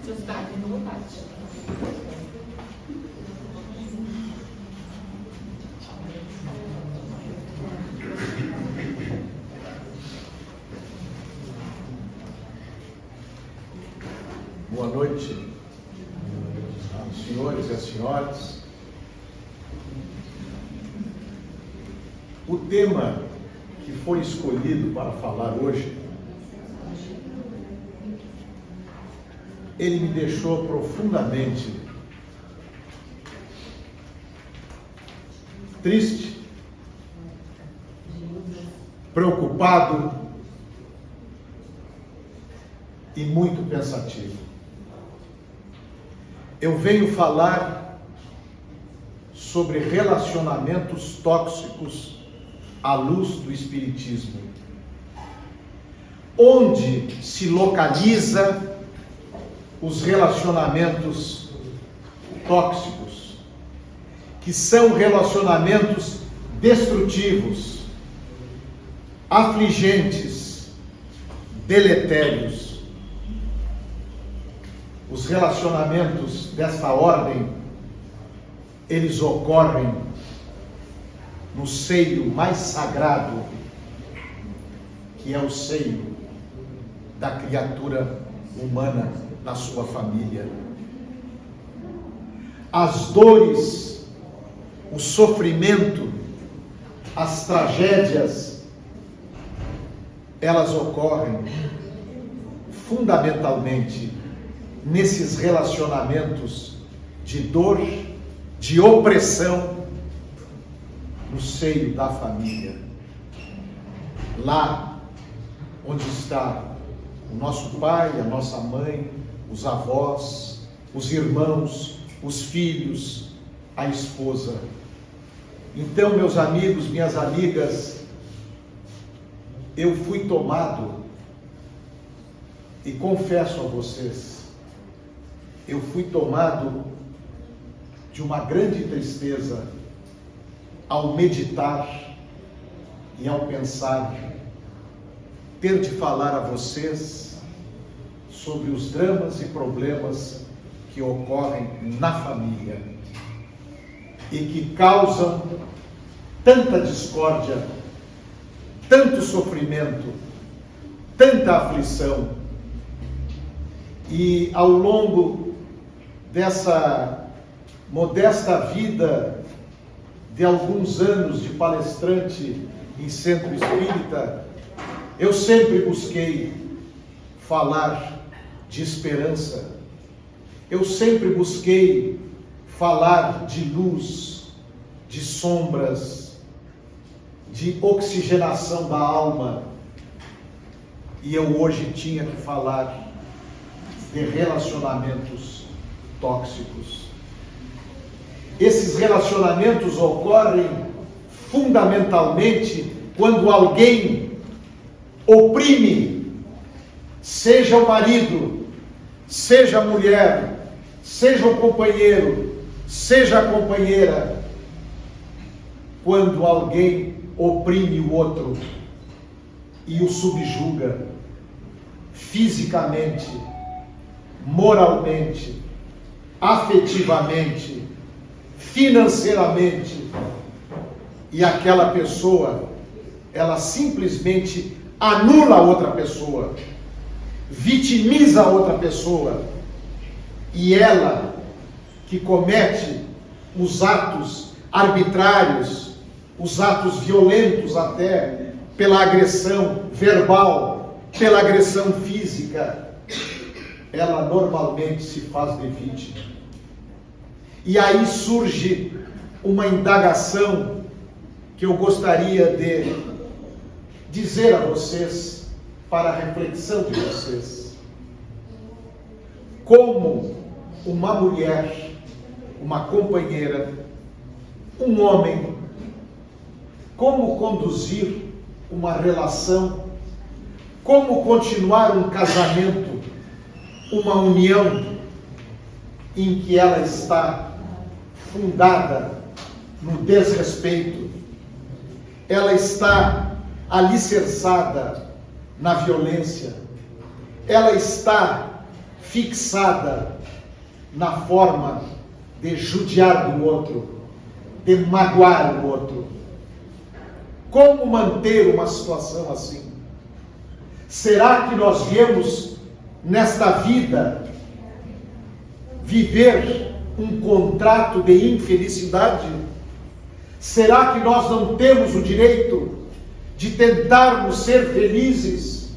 Sociedade e vontade. Boa noite, aos senhores e às senhoras. O tema que foi escolhido para falar hoje, ele me deixou profundamente triste, preocupado e muito pensativo. Eu venho falar sobre relacionamentos tóxicos à luz do Espiritismo. Onde se localiza os relacionamentos tóxicos, que são relacionamentos destrutivos, afligentes, deletérios. Os relacionamentos desta ordem, eles ocorrem no seio mais sagrado, que é o seio da criatura humana, na sua família. As dores, o sofrimento, as tragédias, elas ocorrem fundamentalmente nesses relacionamentos de dor, de opressão no seio da família. Lá onde está o nosso pai, a nossa mãe, os avós, os irmãos, os filhos, a esposa. Então, meus amigos, minhas amigas, eu fui tomado, e confesso a vocês, eu fui tomado de uma grande tristeza ao meditar e ao pensar, ter de falar a vocês sobre os dramas e problemas que ocorrem na família e que causam tanta discórdia, tanto sofrimento, tanta aflição. E ao longo dessa modesta vida de alguns anos de palestrante em centro espírita, eu sempre busquei falar de esperança, eu sempre busquei falar de luz, de sombras, de oxigenação da alma, e eu hoje tinha que falar de relacionamentos tóxicos. Esses relacionamentos ocorrem fundamentalmente quando alguém oprime, seja o marido, seja a mulher, seja o companheiro, seja a companheira, quando alguém oprime o outro e o subjuga fisicamente, moralmente, afetivamente, financeiramente, e aquela pessoa, ela simplesmente anula a outra pessoa, vitimiza a outra pessoa, e ela que comete os atos arbitrários, os atos violentos até, pela agressão verbal, pela agressão física, ela normalmente se faz de vítima. E aí surge uma indagação que eu gostaria de dizer a vocês, para a reflexão de vocês. Como uma mulher, uma companheira, um homem, como conduzir uma relação, como continuar um casamento, uma união em que ela está fundada no desrespeito, ela está alicerçada na violência, ela está fixada na forma de judiar do outro, de magoar o outro. Como manter uma situação assim? Será que nós viemos nesta vida viver um contrato de infelicidade? Será que nós não temos o direito de tentarmos ser felizes?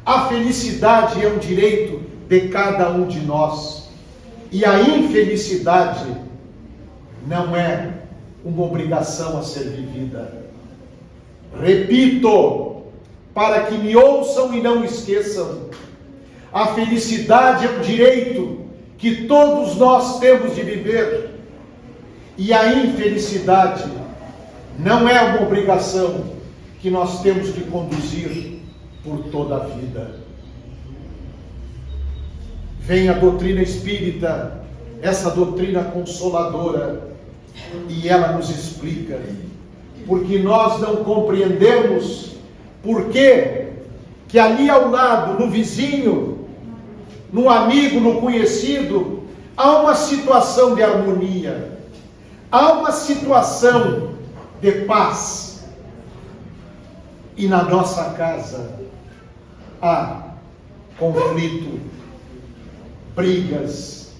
A felicidade é um direito de cada um de nós. E a infelicidade não é uma obrigação a ser vivida. Repito, para que me ouçam e não esqueçam, a felicidade é um direito que todos nós temos de viver. E a infelicidade não é uma obrigação que nós temos que conduzir por toda a vida. Vem a doutrina espírita, essa doutrina consoladora, e ela nos explica, porque nós não compreendemos por que ali ao lado, no vizinho, no amigo, no conhecido, há uma situação de harmonia, há uma situação de paz, e na nossa casa há conflito, brigas,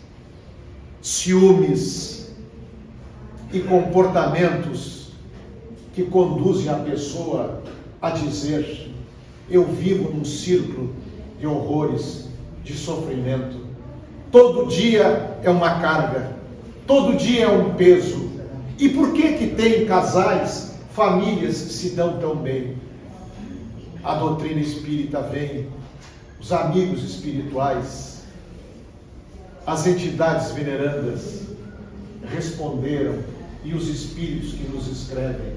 ciúmes e comportamentos que conduzem a pessoa a dizer: eu vivo num círculo de horrores, de sofrimento. Todo dia é uma carga, todo dia é um peso. E por que tem casais, famílias que se dão tão bem? A doutrina espírita vem, os amigos espirituais, as entidades venerandas responderam, e os espíritos que nos escrevem,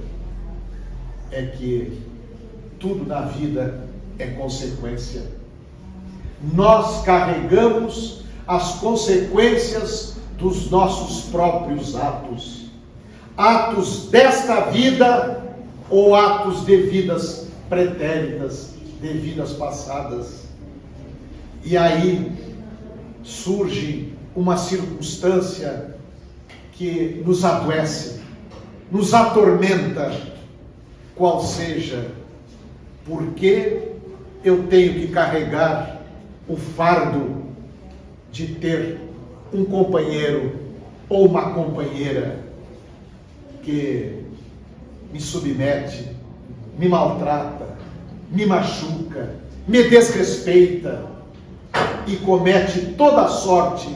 é que tudo na vida é consequência. Nós carregamos as consequências dos nossos próprios atos. Atos desta vida ou atos de vidas pretéritas, de vidas passadas. E aí surge uma circunstância que nos adoece, nos atormenta, qual seja, porque eu tenho que carregar o fardo de ter um companheiro ou uma companheira que me submete, me maltrata, me machuca, me desrespeita e comete toda sorte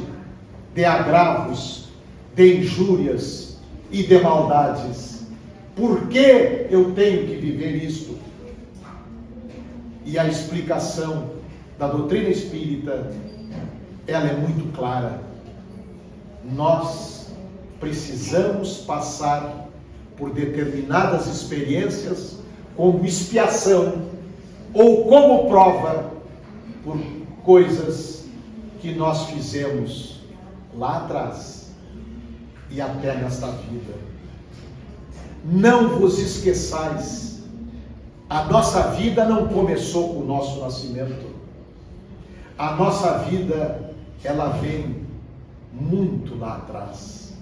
de agravos, de injúrias e de maldades. Por que eu tenho que viver isto? E a explicação da doutrina espírita, ela é muito clara. Nós precisamos passar por determinadas experiências como expiação ou como prova por coisas que nós fizemos lá atrás e até nesta vida. Não vos esqueçais, a nossa vida não começou com o nosso nascimento. A nossa vida, ela vem muito lá atrás.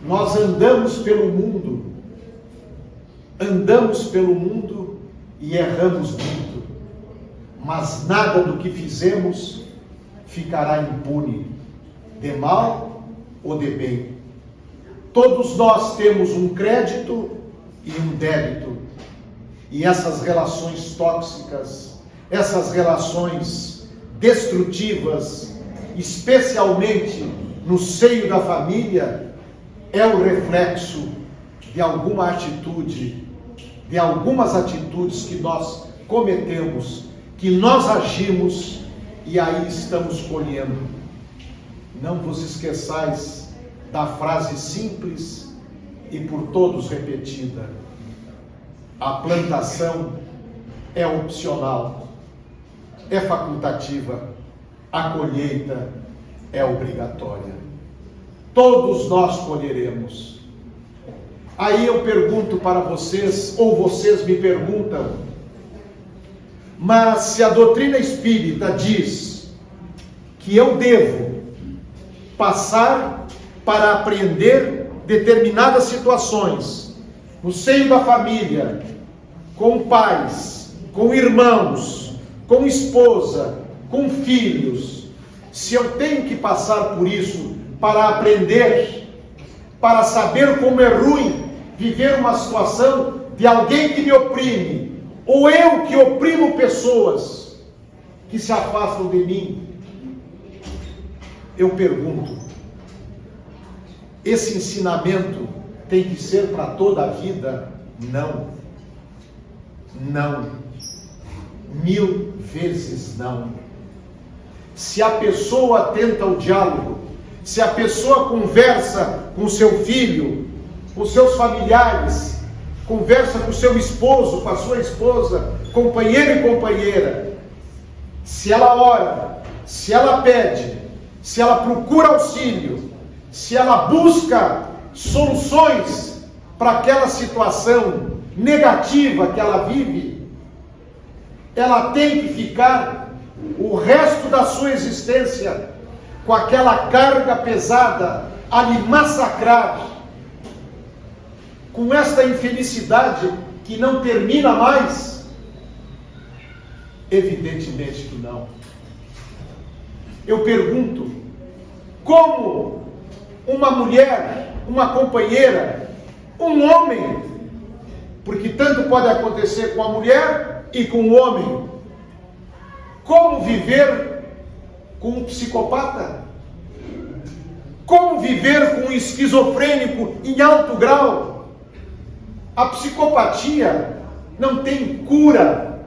Nós andamos pelo mundo e erramos muito, mas nada do que fizemos ficará impune, de mal ou de bem. Todos nós temos um crédito e um débito, e essas relações tóxicas, essas relações destrutivas, especialmente no seio da família, é o reflexo de alguma atitude, de algumas atitudes que nós cometemos, que nós agimos e aí estamos colhendo. Não vos esqueçais da frase simples e por todos repetida: a plantação é opcional, é facultativa, a colheita é obrigatória. Todos nós colheremos. Aí eu pergunto para vocês, ou vocês me perguntam: mas se a doutrina espírita diz que eu devo passar para apreender determinadas situações no seio da família, com pais, com irmãos, com esposa, com filhos, se eu tenho que passar por isso para aprender, para saber como é ruim viver uma situação de alguém que me oprime, ou eu que oprimo pessoas que se afastam de mim, eu pergunto, esse ensinamento tem que ser para toda a vida? Não. Não. 1000 vezes não. Se a pessoa tenta o diálogo, se a pessoa conversa com seu filho, com seus familiares, conversa com seu esposo, com a sua esposa, companheiro e companheira, se ela ora, se ela pede, se ela procura auxílio, se ela busca soluções para aquela situação negativa que ela vive, ela tem que ficar o resto da sua existência com aquela carga pesada a lhe massacrar, com esta infelicidade que não termina mais? Evidentemente que não. Eu pergunto, como uma mulher, uma companheira, um homem, porque tanto pode acontecer com a mulher e com o homem, como viver com um psicopata? Como viver com um esquizofrênico em alto grau? A psicopatia não tem cura.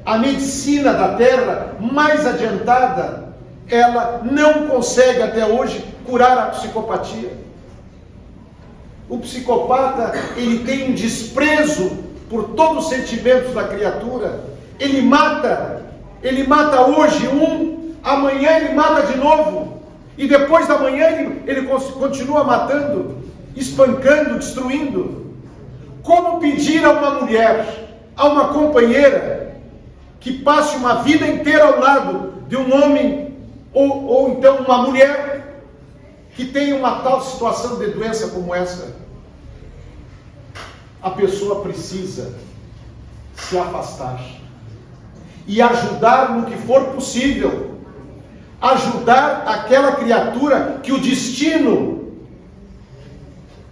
A medicina da Terra mais adiantada, ela não consegue até hoje curar a psicopatia. O psicopata, ele tem um desprezo por todos os sentimentos da criatura. Ele mata hoje um, amanhã ele mata de novo, e depois da manhã ele continua matando, espancando, destruindo. Como pedir a uma mulher, a uma companheira, que passe uma vida inteira ao lado de um homem, ou então uma mulher, que tenha uma tal situação de doença como essa? A pessoa precisa se afastar e ajudar no que for possível, ajudar aquela criatura que o destino,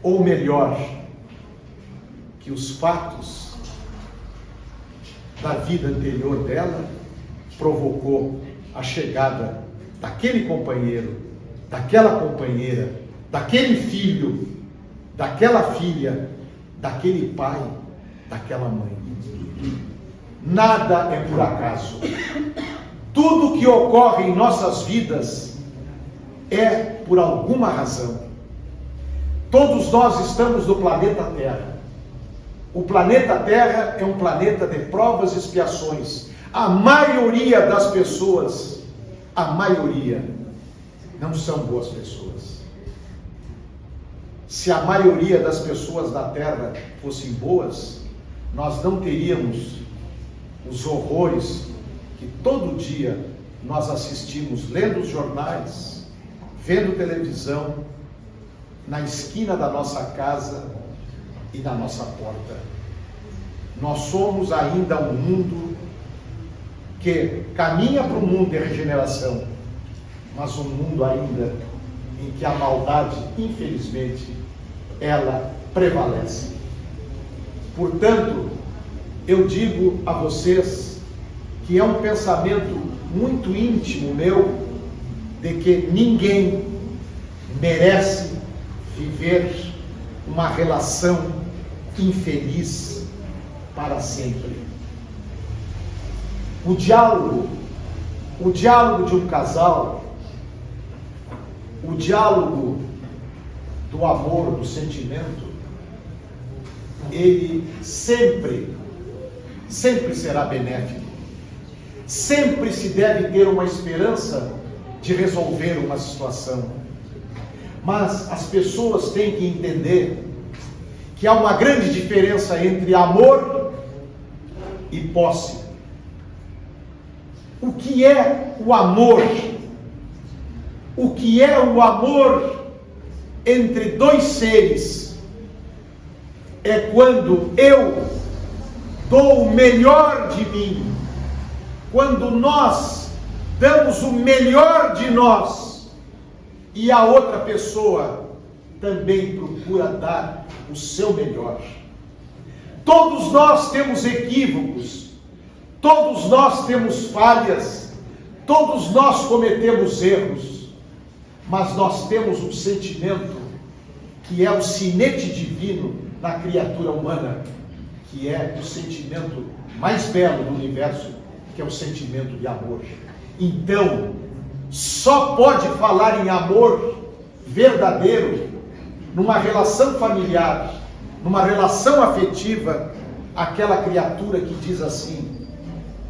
ou melhor, que os fatos da vida anterior dela provocou a chegada daquele companheiro, daquela companheira, daquele filho, daquela filha, daquele pai, daquela mãe. Nada é por acaso. Tudo que ocorre em nossas vidas é por alguma razão. Todos nós estamos no planeta Terra. O planeta Terra é um planeta de provas e expiações. A maioria das pessoas, a maioria, não são boas pessoas. Se a maioria das pessoas da Terra fossem boas, nós não teríamos os horrores que todo dia nós assistimos, lendo os jornais, vendo televisão, na esquina da nossa casa e na nossa porta. Nós somos ainda um mundo que caminha para o mundo de regeneração, mas um mundo ainda em que a maldade, infelizmente, ela prevalece. Portanto, eu digo a vocês que é um pensamento muito íntimo meu, de que ninguém merece viver uma relação infeliz para sempre. O diálogo de um casal, o diálogo do amor, do sentimento, ele sempre será benéfico. Sempre se deve ter uma esperança de resolver uma situação. Mas as pessoas têm que entender que há uma grande diferença entre amor e posse. O que é o amor? o que é o amor entre dois seres. É quando eu dou o melhor de mim, quando nós damos o melhor de nós e a outra pessoa também procura dar o seu melhor. Todos nós temos equívocos, todos nós temos falhas, todos nós cometemos erros, mas nós temos um sentimento que é o sinete divino na criatura humana, que é o sentimento mais belo do universo, que é o sentimento de amor. Então, só pode falar em amor verdadeiro numa relação familiar, numa relação afetiva, aquela criatura que diz assim: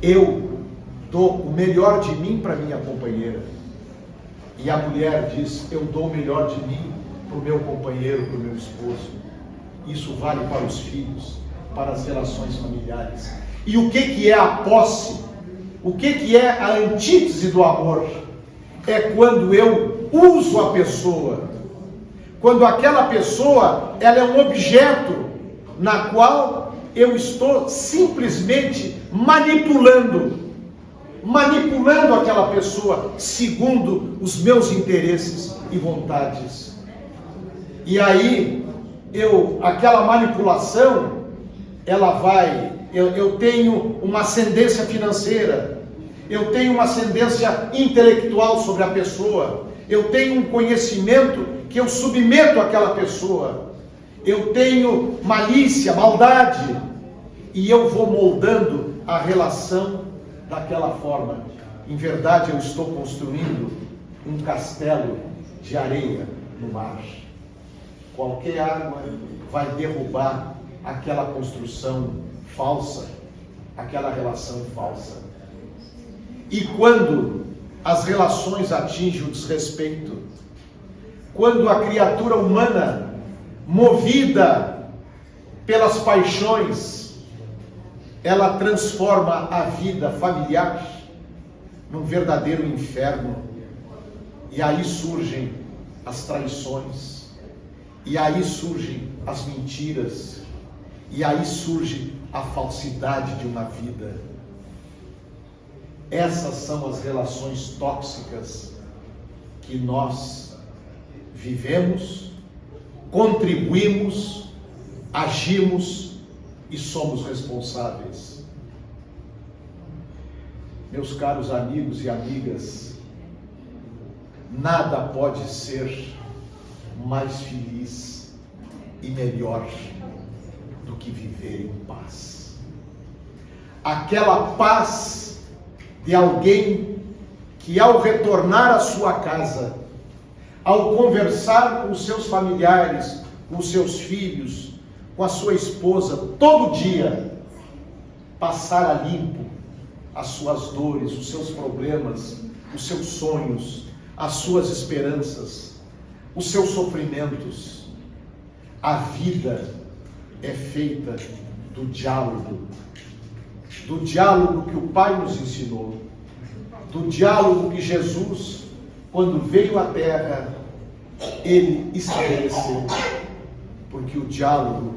eu dou o melhor de mim para minha companheira. E a mulher diz: eu dou o melhor de mim para o meu companheiro, para o meu esposo. Isso vale para os filhos, para as relações familiares. E o que é a posse? O que é a antítese do amor? É quando eu uso a pessoa, quando aquela pessoa ela é um objeto na qual eu estou simplesmente manipulando aquela pessoa segundo os meus interesses e vontades. E aí aquela manipulação, ela vai, eu tenho uma ascendência financeira, eu tenho uma ascendência intelectual sobre a pessoa, eu tenho um conhecimento que eu submeto àquela pessoa, eu tenho malícia, maldade, e eu vou moldando a relação daquela forma. Em verdade, eu estou construindo um castelo de areia no mar. Qualquer água vai derrubar aquela construção falsa, aquela relação falsa. E quando as relações atingem o desrespeito, quando a criatura humana, movida pelas paixões, ela transforma a vida familiar num verdadeiro inferno, e aí surgem as traições, e aí surgem as mentiras, e aí surge a falsidade de uma vida. Essas são as relações tóxicas que nós vivemos, contribuímos, agimos e somos responsáveis. Meus caros amigos e amigas, nada pode ser mais feliz e melhor do que viver em paz. Aquela paz de alguém que, ao retornar à sua casa, ao conversar com os seus familiares, com os seus filhos, com a sua esposa, todo dia, passar a limpo as suas dores, os seus problemas, os seus sonhos, as suas esperanças, os seus sofrimentos. A vida é feita do diálogo que o Pai nos ensinou, do diálogo que Jesus, quando veio à Terra, ele estabeleceu, porque o diálogo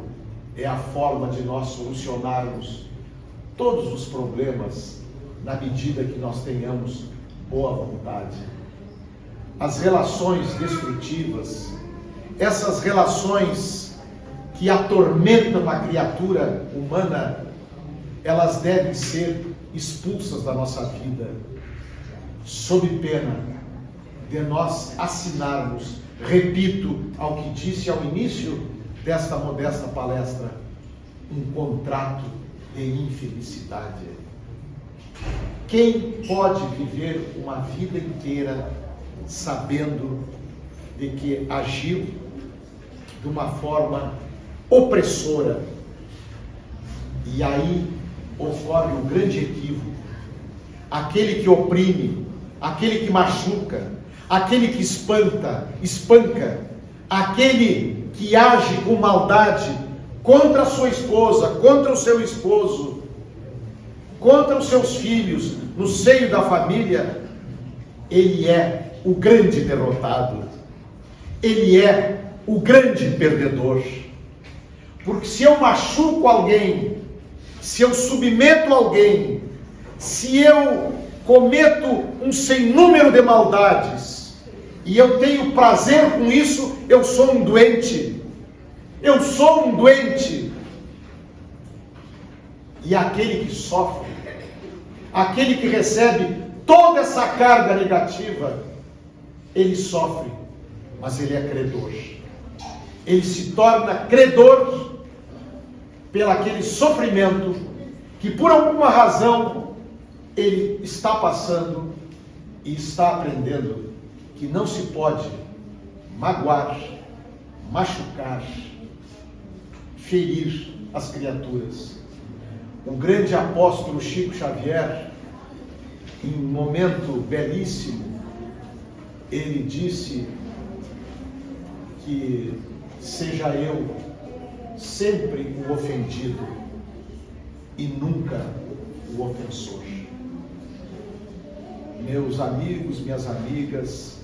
é a forma de nós solucionarmos todos os problemas na medida que nós tenhamos boa vontade. As relações destrutivas, essas relações que atormentam a criatura humana, elas devem ser expulsas da nossa vida, sob pena de nós assinarmos, repito ao que disse ao início desta modesta palestra, um contrato de infelicidade. Quem pode viver uma vida inteira sabendo de que agiu de uma forma opressora? E aí ocorre um grande equívoco. Aquele que oprime, aquele que machuca, aquele que espanca, aquele que age com maldade contra a sua esposa, contra o seu esposo, contra os seus filhos, no seio da família, ele é o grande derrotado. Ele é o grande perdedor. Porque se eu machuco alguém, se eu submeto alguém, se eu cometo um sem número de maldades, e eu tenho prazer com isso, eu sou um doente. Eu sou um doente. E aquele que sofre, aquele que recebe toda essa carga negativa, ele sofre, mas ele é credor. Ele se torna credor pelo aquele sofrimento que por alguma razão ele está passando e está aprendendo que não se pode magoar, machucar, ferir as criaturas. O grande apóstolo Chico Xavier, em um momento belíssimo, ele disse que seja eu sempre o ofendido e nunca o ofensor. Meus amigos, minhas amigas,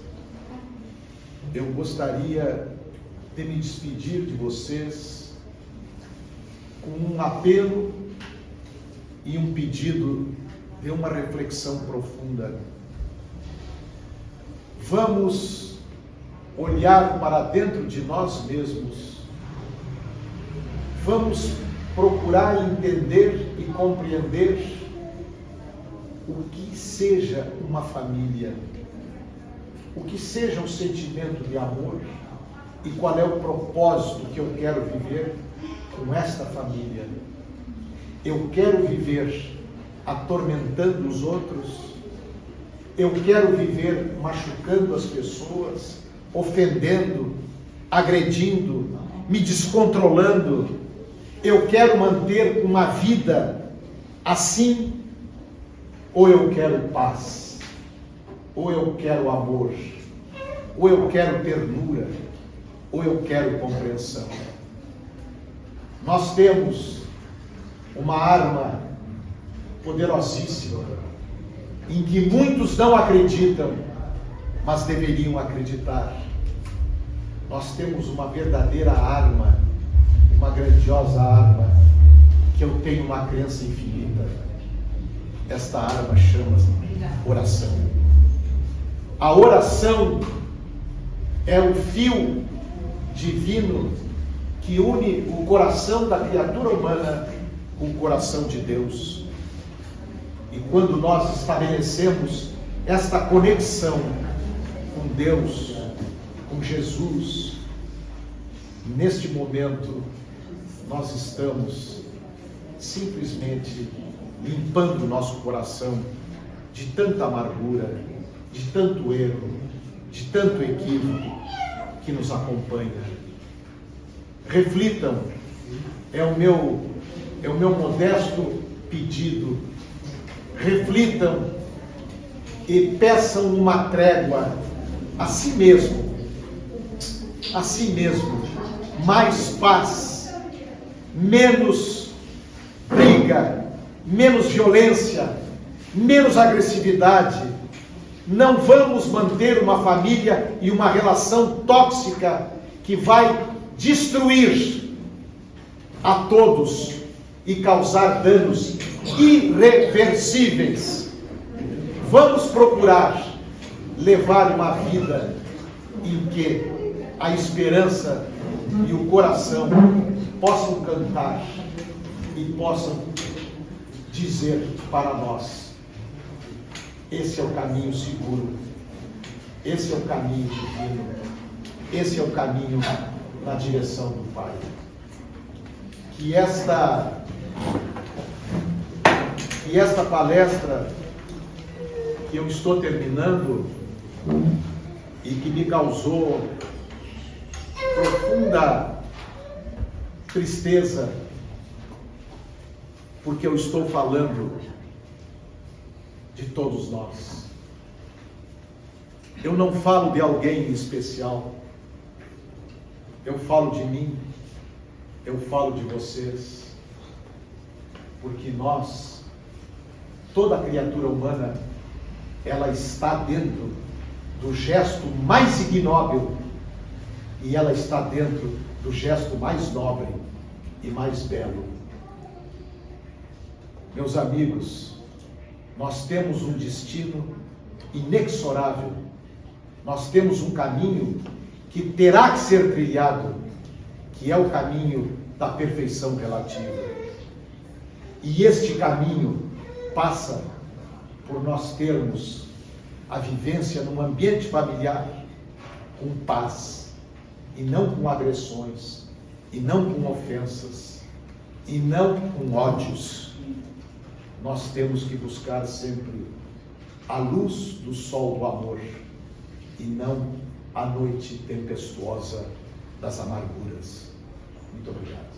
eu gostaria de me despedir de vocês com um apelo e um pedido de uma reflexão profunda. Vamos olhar para dentro de nós mesmos. Vamos procurar entender e compreender o que seja uma família, o que seja um sentimento de amor e qual é o propósito que eu quero viver com esta família. Eu quero viver atormentando os outros, eu quero viver machucando as pessoas, ofendendo, agredindo, me descontrolando. Eu quero manter uma vida assim, ou eu quero paz, ou eu quero amor, ou eu quero ternura, ou eu quero compreensão. Nós temos uma arma poderosíssima, em que muitos não acreditam, mas deveriam acreditar. Nós temos uma verdadeira arma, uma grandiosa arma, que eu tenho uma crença infinita. Esta arma chama-se oração. A oração é o fio divino que une o coração da criatura humana com o coração de Deus. E quando nós estabelecemos esta conexão com Deus, com Jesus, neste momento nós estamos simplesmente limpando o nosso coração de tanta amargura, de tanto erro, de tanto equívoco que nos acompanha. Reflitam, é o meu modesto pedido. Reflitam e peçam uma trégua a si mesmo, mais paz, menos briga, menos violência, menos agressividade. Não vamos manter uma família e uma relação tóxica que vai destruir a todos e causar danos irreversíveis. Vamos procurar levar uma vida em que a esperança e o coração possam cantar e possam dizer para nós: esse é o caminho seguro, esse é o caminho divino, esse é o caminho na direção do Pai. Que esta palestra que eu estou terminando e que me causou profunda tristeza, porque eu estou falando de todos nós. Eu não falo de alguém em especial. Eu falo de mim. Eu falo de vocês. Porque nós, toda criatura humana, ela está dentro do gesto mais ignóbil e ela está dentro do gesto mais nobre e mais belo. Meus amigos, nós temos um destino inexorável, nós temos um caminho que terá que ser trilhado, que é o caminho da perfeição relativa. E este caminho passa por nós termos a vivência num ambiente familiar com paz, e não com agressões, e não com ofensas, e não com ódios. Nós temos que buscar sempre a luz do sol do amor, e não a noite tempestuosa das amarguras. Muito obrigado.